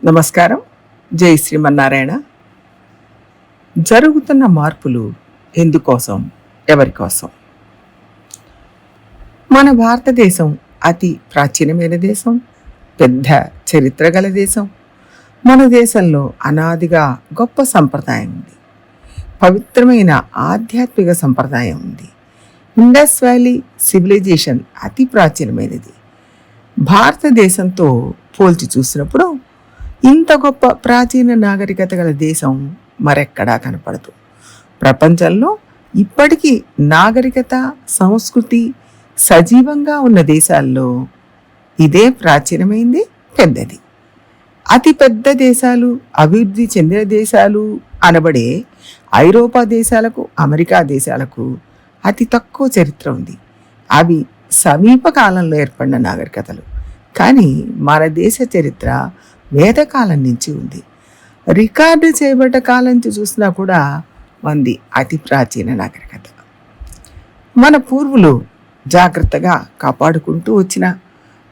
నమస్కారం. జై శ్రీమన్నారాయణ. జరుగుతున్న మార్పులు ఎందుకోసం, ఎవరి కోసం? మన భారతదేశం అతి ప్రాచీనమైన దేశం, పెద్ద చరిత్ర గల దేశం. మన దేశంలో అనాదిగా గొప్ప సంప్రదాయం ఉంది, పవిత్రమైన ఆధ్యాత్మిక సంప్రదాయం ఉంది. ఇండస్ వ్యాలీ సివిలైజేషన్ అతి ప్రాచీనమైనది. భారతదేశంతో పోల్చి చూసినప్పుడు ఇంత గొప్ప ప్రాచీన నాగరికత గల దేశం మరెక్కడా కనపడదు. ప్రపంచంలో ఇప్పటికీ నాగరికత, సంస్కృతి సజీవంగా ఉన్న దేశాల్లో ఇదే ప్రాచీనమైంది, పెద్దది. అతి పెద్ద దేశాలు, అభివృద్ధి చెందిన దేశాలు అనబడే ఐరోపా దేశాలకు, అమెరికా దేశాలకు అతి తక్కువ చరిత్ర ఉంది. అవి సమీప కాలంలో ఏర్పడిన నాగరికతలు. కానీ మన దేశ చరిత్ర వేదకాలం నుంచి ఉంది. రికార్డు చేయబడ్డ కాలం నుంచి చూసినా కూడా మంది అతి ప్రాచీన నాగరికత. మన పూర్వులు జాగ్రత్తగా కాపాడుకుంటూ వచ్చిన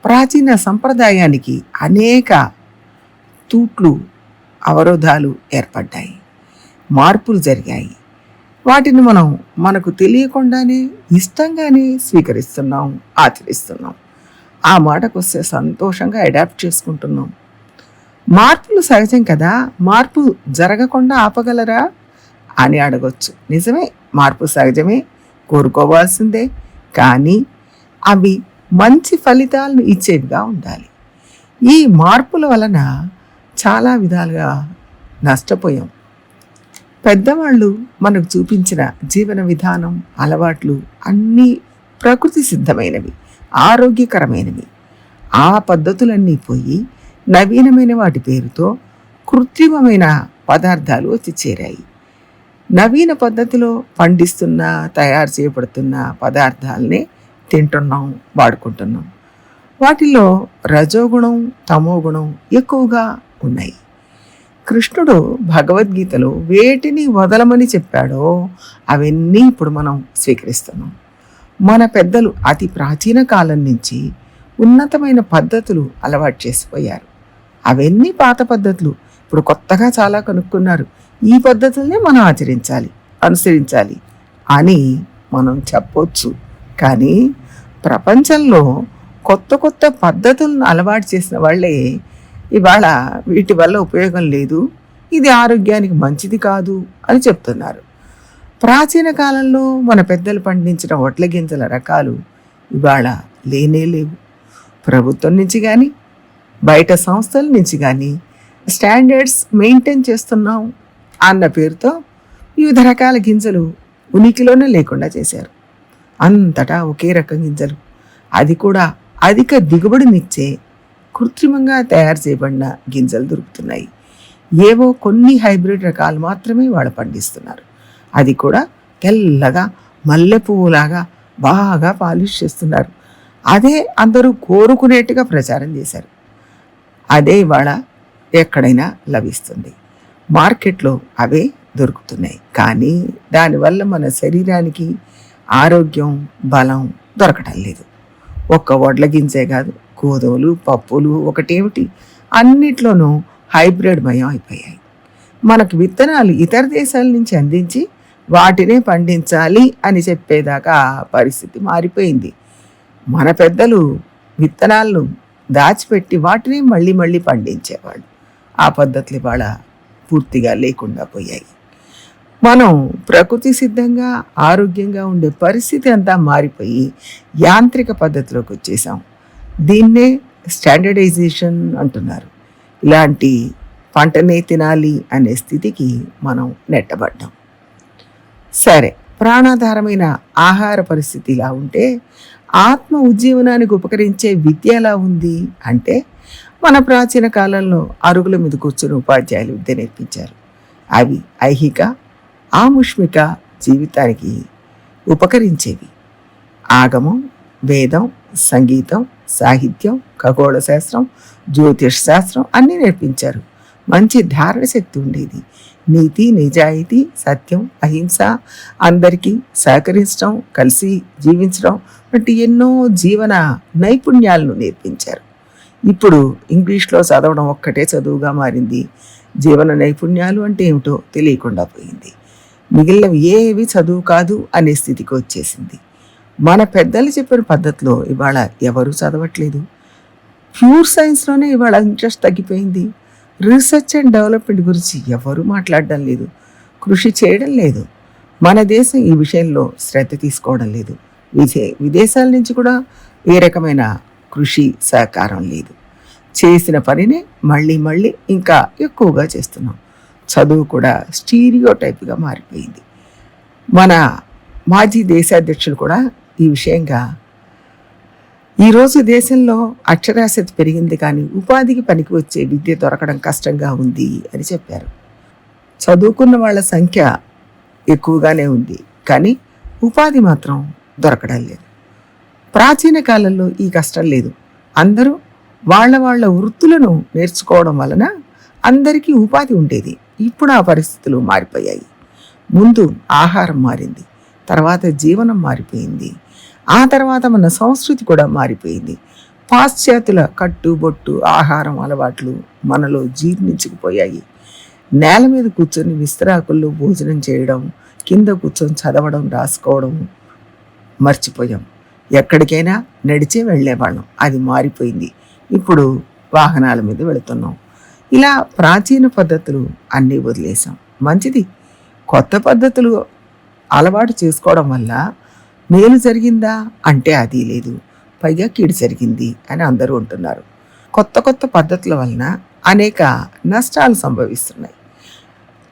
ప్రాచీన సంప్రదాయానికి అనేక తూట్లు, అవరోధాలు ఏర్పడ్డాయి, మార్పులు జరిగాయి. వాటిని మనం మనకు తెలియకుండానే ఇష్టంగానే స్వీకరిస్తున్నాం, ఆచరిస్తున్నాం. ఆ మాటకు వస్తే సంతోషంగా అడాప్ట్ చేసుకుంటున్నాం. మార్పులు సహజం కదా, మార్పు జరగకుండా ఆపగలరా అని అడగొచ్చు. నిజమే, మార్పు సహజమే, కోరుకోవాల్సిందే. కానీ అవి మంచి ఫలితాలను ఇచ్చేవిగా ఉండాలి. ఈ మార్పుల వలన చాలా విధాలుగా నష్టపోయాం. పెద్దవాళ్ళు మనకు చూపించిన జీవన విధానం, అలవాట్లు అన్నీ ప్రకృతి సిద్ధమైనవి, ఆరోగ్యకరమైనవి. ఆ పద్ధతులన్నీ పోయి నవీనమైన వాటి పేరుతో కృత్రిమమైన పదార్థాలు వచ్చి చేరాయి. నవీన పద్ధతిలో పండిస్తున్న, తయారు చేయబడుతున్న పదార్థాలనే తింటున్నాం, వాడుకుంటున్నాం. వాటిలో రజోగుణం, తమోగుణం ఎక్కువగా ఉన్నాయి. కృష్ణుడు భగవద్గీతలో వేటిని వదలమని చెప్పాడో అవన్నీ ఇప్పుడు మనం స్వీకరిస్తున్నాం. మన పెద్దలు అతి ప్రాచీన కాలం నుంచి ఉన్నతమైన పద్ధతులు అలవాటు చేసిపోయారు. అవన్నీ పాత పద్ధతులు. ఇప్పుడు కొత్తగా చాలా కనుక్కున్నారు. ఈ పద్ధతులనే మనం ఆచరించాలి, అనుసరించాలి అని మనం చెప్పొచ్చు. కానీ ప్రపంచంలో కొత్త కొత్త పద్ధతులను అలవాటు చేసిన వాళ్ళే ఇవాళ వీటి వల్ల ఉపయోగం లేదు, ఇది ఆరోగ్యానికి మంచిది కాదు అని చెప్తున్నారు. ప్రాచీన కాలంలో మన పెద్దలు పండించిన వడ్ల గింజల రకాలు ఇవాళ లేనే లేవు. ప్రభుత్వం నుంచి కానీ, బయట సంస్థల నుంచి కానీ స్టాండర్డ్స్ మెయింటైన్ చేస్తున్నాం అన్న పేరుతో వివిధ రకాల గింజలు ఉనికిలోనే లేకుండా చేశారు. అంతటా ఒకే రకం గింజలు, అది కూడా అధిక దిగుబడినిచ్చే కృత్రిమంగా తయారు చేయబడిన గింజలు దొరుకుతున్నాయి. ఏవో కొన్ని హైబ్రిడ్ రకాలు మాత్రమే వాళ్ళు పండిస్తున్నారు. అది కూడా తెల్లగా మల్లె పువ్వులాగా బాగా పాలిష్ చేస్తున్నారు. అదే అందరూ కోరుకునేట్టుగా ప్రచారం చేశారు. అదే ఇవాళ ఎక్కడైనా లభిస్తుంది, మార్కెట్లో అవే దొరుకుతున్నాయి. కానీ దానివల్ల మన శరీరానికి ఆరోగ్యం, బలం దొరకటం లేదు. ఒక్క వడ్ల గింజే కాదు, గోధుమలు, పప్పులు ఒకటేమిటి, అన్నిట్లోనూ హైబ్రిడ్ మయం అయిపోయాయి. మనకు విత్తనాలు ఇతర దేశాల నుంచి అందించి వాటినే పండించాలి అని చెప్పేదాకా పరిస్థితి మారిపోయింది. మన పెద్దలు విత్తనాలను దాచిపెట్టి వాటిని మళ్ళీ మళ్ళీ పండించేవాళ్ళు. ఆ పద్ధతులు ఇవాళ పూర్తిగా లేకుండా పోయాయి. మనం ప్రకృతి సిద్ధంగా ఆరోగ్యంగా ఉండే పరిస్థితి అంతా మారిపోయి యాంత్రిక పద్ధతిలోకి వచ్చేసాం. దీన్నే స్టాండర్డైజేషన్ అంటున్నారు. ఇలాంటి పంటనే తినాలి అనే స్థితికి మనం నెట్టబడ్డాం. సరే, ప్రాణాధారమైన ఆహార పరిస్థితి ఇలా ఉంటే ఆత్మ ఉజ్జీవనానికి ఉపకరించే విద్య ఎలా ఉంది అంటే, మన ప్రాచీన కాలంలో అరుగుల మీద కూర్చుని ఉపాధ్యాయులు విద్య నేర్పించారు. అవి ఐహిక, ఆముష్మిక జీవితానికి ఉపకరించేవి. ఆగమం, వేదం, సంగీతం, సాహిత్యం, ఖగోళ శాస్త్రం, జ్యోతిష్ శాస్త్రం అన్నీ నేర్పించారు. మంచి ధారణ శక్తి ఉండేది. నీతి, నిజాయితీ, సత్యం, అహింస, అందరికీ సహకరించడం, కలిసి జీవించడం వంటి ఎన్నో జీవన నైపుణ్యాలను నేర్పించారు. ఇప్పుడు ఇంగ్లీష్లో చదవడం ఒక్కటే చదువుగా మారింది. జీవన నైపుణ్యాలు అంటే ఏమిటో తెలియకుండా పోయింది. మిగిలినవి ఏవి చదువు కాదు అనే స్థితికి వచ్చేసింది. మన పెద్దలు చెప్పిన పద్ధతిలో ఇవాళ ఎవరు చదవట్లేదు. ప్యూర్ సైన్స్లోనే ఇవాళ ఇంట్రెస్ట్ తగ్గిపోయింది. రీసెర్చ్ అండ్ డెవలప్మెంట్ గురించి ఎవరు మాట్లాడడం లేదు, కృషి చేయడం లేదు. మన దేశం ఈ విషయంలో శ్రద్ధ తీసుకోవడం లేదు. విదేశాల నుంచి కూడా ఏ రకమైన కృషి సహకారం లేదు. చేసిన పనిని మళ్ళీ మళ్ళీ ఇంకా ఎక్కువగా చేస్తున్నాం. చదువు కూడా స్టీరియో టైప్గా మారిపోయింది. మన మాజీ దేశాధ్యక్షులు కూడా ఈ విషయంగా ఈరోజు దేశంలో అక్షరాస్యత పెరిగింది, కానీ ఉపాధికి పనికి వచ్చే విద్య దొరకడం కష్టంగా ఉంది అని చెప్పారు. చదువుకున్న వాళ్ళ సంఖ్య ఎక్కువగానే ఉంది, కానీ ఉపాధి మాత్రం దొరకడం లేదు. ప్రాచీన కాలంలో ఈ కష్టం లేదు. అందరూ వాళ్ళ వృత్తులను నేర్చుకోవడం వలన అందరికీ ఉపాధి ఉండేది. ఇప్పుడు ఆ పరిస్థితులు మారిపోయాయి. ముందు ఆహారం మారింది, తర్వాత జీవనం మారిపోయింది, ఆ తర్వాత మన సంస్కృతి కూడా మారిపోయింది. పాశ్చాత్యుల కట్టుబొట్టు ఆహారం అలవాట్లు మనలో జీర్ణించుకుపోయాయి. నేల మీద కూర్చొని విస్తరాకుల్లో భోజనం చేయడం, కింద కూర్చొని చదవడం, రాసుకోవడం మర్చిపోయాం. ఎక్కడికైనా నడిచే వెళ్ళేవాళ్ళం, అది మారిపోయింది. ఇప్పుడు వాహనాల మీద వెళుతున్నాం. ఇలా ప్రాచీన పద్ధతులు అన్నీ వదిలేసాం. మంచిది, కొత్త పద్ధతులు అలవాటు చేసుకోవడం వల్ల మేలు జరిగిందా అంటే అది లేదు, పైగా కీడు జరిగింది అని అందరూ అంటున్నారు. కొత్త పద్ధతుల వలన అనేక నష్టాలు సంభవిస్తున్నాయి.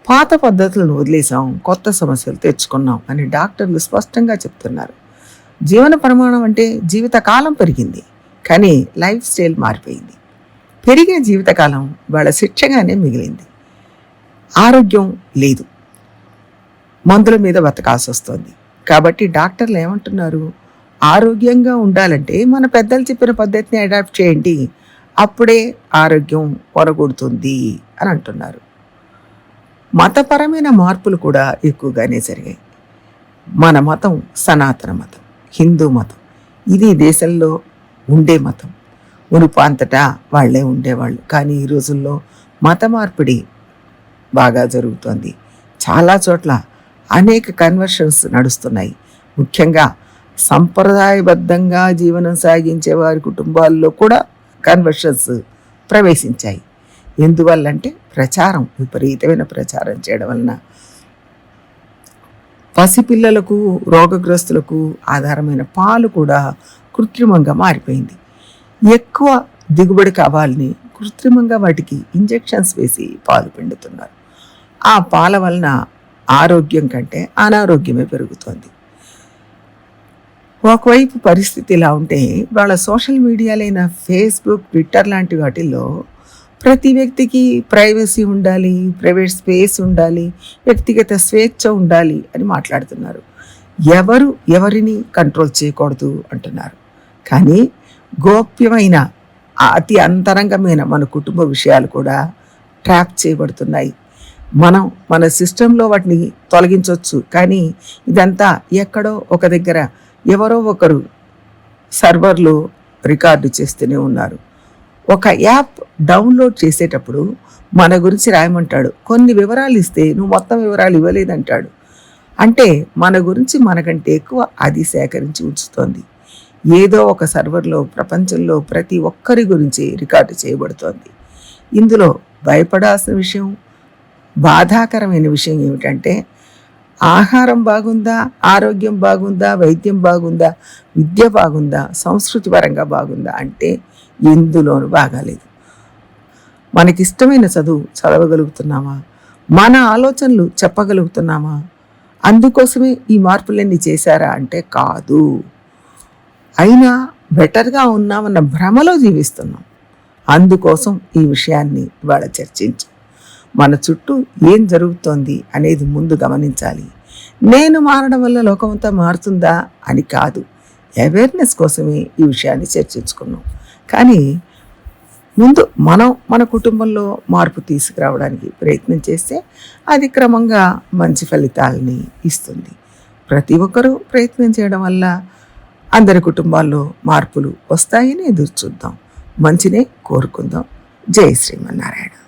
పాత పద్ధతులను వదిలేసాం, కొత్త సమస్యలు తెచ్చుకున్నాం అని డాక్టర్లు స్పష్టంగా చెప్తున్నారు. జీవన ప్రమాణం అంటే జీవితకాలం పెరిగింది, కానీ లైఫ్ స్టైల్ మారిపోయింది. పెరిగిన జీవితకాలం వాళ్ళ శిక్షగానే మిగిలింది. ఆరోగ్యం లేదు, మందుల మీద బతకాల్సి వస్తుంది. కాబట్టి డాక్టర్లు ఏమంటున్నారు, ఆరోగ్యంగా ఉండాలంటే మన పెద్దలు చెప్పిన పద్ధతిని అడాప్ట్ చేయండి, అప్పుడే ఆరోగ్యం పొరగొడుతుంది అని అంటున్నారు. మతపరమైన మార్పులు కూడా ఎక్కువగానే జరిగాయి. మన మతం సనాతన మతం, హిందూ మతం. ఇది దేశంలో ఉండే మతం. మునుపు అంతటా వాళ్లే ఉండేవాళ్ళు, కానీ ఈ రోజుల్లో మత మార్పిడి బాగా జరుగుతోంది. చాలా చోట్ల అనేక కన్వర్షన్స్ నడుస్తున్నాయి. ముఖ్యంగా సంప్రదాయబద్ధంగా జీవనం సాగించే వారి కుటుంబాల్లో కూడా కన్వర్షన్స్ ప్రవేశించాయి. ఎందువల్లంటే ప్రచారం, విపరీతమైన ప్రచారం చేయడం వలన పసిపిల్లలకు, రోగగ్రస్తులకు ఆధారమైన పాలు కూడా కృత్రిమంగా మారిపోయింది. ఎక్కువ దిగుబడి కావాలని కృత్రిమంగా వాటికి ఇంజెక్షన్స్ వేసి పాలు పిండుతున్నారు. ఆ పాల వలన ఆరోగ్యం కంటే అనారోగ్యమే పెరుగుతోంది. ఒకవైపు పరిస్థితి ఇలా ఉంటే, వాళ్ళ సోషల్ మీడియాలైన ఫేస్బుక్, ట్విట్టర్ లాంటి వాటిల్లో ప్రతి వ్యక్తికి ప్రైవసీ ఉండాలి, ప్రైవేట్ స్పేస్ ఉండాలి, వ్యక్తిగత స్వేచ్ఛ ఉండాలి అని మాట్లాడుతున్నారు. ఎవరు ఎవరిని కంట్రోల్ చేయకూడదు అంటున్నారు. కానీ గోప్యమైన అతి అంతరంగమైన మన కుటుంబ విషయాలు కూడా ట్రాప్ చేయబడుతున్నాయి. మనం మన సిస్టంలో వాటిని తొలగించవచ్చు, కానీ ఇదంతా ఎక్కడో ఒక దగ్గర ఎవరో ఒకరు సర్వర్లో రికార్డు చేస్తూనే ఉన్నారు. ఒక యాప్ డౌన్లోడ్ చేసేటప్పుడు మన గురించి రాయమంటాడు, కొన్ని వివరాలు ఇస్తే నువ్వు మొత్తం వివరాలు ఇవ్వలేదంటాడు. అంటే మన గురించి మనకంటే ఎక్కువ అది సేకరించి ఉంచుతోంది. ఏదో ఒక సర్వర్లో ప్రపంచంలో ప్రతి ఒక్కరి గురించి రికార్డు చేయబడుతోంది. ఇందులో భయపడాల్సిన విషయం, బాధాకరమైన విషయం ఏమిటంటే, ఆహారం బాగుందా, ఆరోగ్యం బాగుందా, వైద్యం బాగుందా, విద్య బాగుందా, సంస్కృతి పరంగా బాగుందా అంటే ఎందులోనూ బాగాలేదు. మనకిష్టమైన చదువు చదవగలుగుతున్నామా, మన ఆలోచనలు చెప్పగలుగుతున్నామా, అందుకోసమే ఈ మార్పులన్నీ చేశారా అంటే కాదు. అయినా బెటర్గా ఉన్నామన్న భ్రమలో జీవిస్తున్నాం. అందుకోసం ఈ విషయాన్ని ఇవాళ చర్చించు. మన చుట్టూ ఏం జరుగుతోంది అనేది ముందు గమనించాలి. నేను మారడం వల్ల లోకమంతా మారుతుందా అని కాదు, అవేర్నెస్ కోసమే ఈ విషయాన్ని చర్చించుకున్నాం. కానీ ముందు మనం మన కుటుంబంలో మార్పు తీసుకురావడానికి ప్రయత్నం చేస్తే అది క్రమంగా మంచి ఫలితాలని ఇస్తుంది. ప్రతి ఒక్కరూ ప్రయత్నం చేయడం వల్ల అందరి కుటుంబాల్లో మార్పులు వస్తాయని ఎదురు చూద్దాం. మంచినే కోరుకుందాం. జై శ్రీమన్నారాయణ.